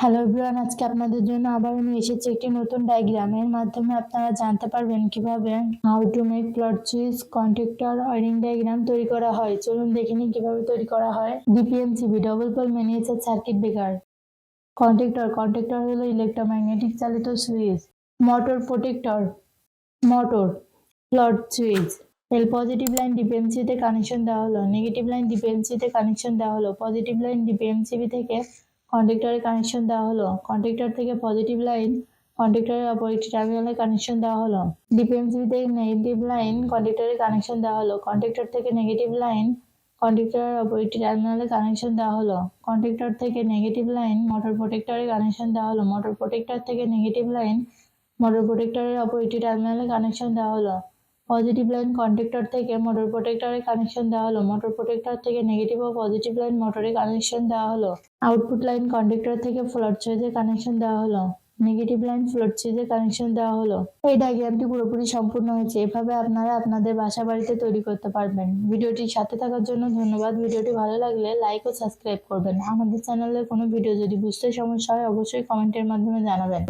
Hello everyone, আজকে আপনাদের জন্য আবার আমি এসেছি একটি নতুন ডায়াগ্রামের মাধ্যমে আপনারা জানতে পারবেন কিভাবে how to make plot switch contactor wiring diagram তৈরি করা হয়। চলুন দেখে নিই কিভাবে তৈরি করা হয়। DPMCB double pole miniature circuit breaker. Contactor হলো ইলেকট্রোম্যাগনেটিক চালিত switch. Motor plot switch. L positive line ডিপিএমসিতে কানেকশন দেওয়া হলো, নেগেটিভ লাইন ডিপিএমসিতে কানেকশন দেওয়া হলো। পজিটিভ লাইন ডিপিএমসিবি থেকে কন্ডাক্টরে কানেকশন দেওয়া হলো। কন্ডাক্টর থেকে পজিটিভ লাইন কন্ডাক্টরের অপর একটি টার্মিনালে কানেকশন দেওয়া হলো। ডিপিএমসিবি থেকে নেগেটিভ লাইন কন্ডাক্টরে কানেকশন দেওয়া হলো। কন্ডাক্টর থেকে নেগেটিভ লাইন কন্ডাক্টরের অপর একটি টার্মিনালে কানেকশন দেওয়া হলো। কন্ডাক্টর থেকে নেগেটিভ লাইন মোটর প্রোটেক্টরে কানেকশন দেওয়া হলো। মোটর প্রোটেক্টর থেকে নেগেটিভ লাইন মোটর প্রোটেক্টরের অপর একটি টার্মিনালে কানেকশন দেওয়া হলো। পজিটিভ লাইন কন্ডাক্টর থেকে মোটর প্রোটেক্টরে কানেকশন দেওয়া হলো। মোটর প্রোটেক্টর থেকে নেগেটিভ ও পজিটিভ লাইন মোটরে কানেকশন দেওয়া হলো। আউটপুট লাইন কন্ডাক্টর থেকে ফ্লোট সুইচে কানেকশন দেওয়া হলো। নেগেটিভ লাইন ফ্লোট সুইচে কানেকশন দেওয়া হলো। এই ডায়াগ্রামটি পুরোপুরি সম্পূর্ণ হয়েছে। এভাবে আপনারা আপনাদের বাসা বাড়িতে তৈরি করতে পারবেন। ভিডিওটির সাথে থাকার জন্য ধন্যবাদ। ভিডিওটি ভালো লাগলে লাইক ও সাবস্ক্রাইব করবেন। আমাদের চ্যানেলের কোনো ভিডিও যদি বুঝতে সমস্যা হয় অবশ্যই কমেন্টের মাধ্যমে জানাবেন।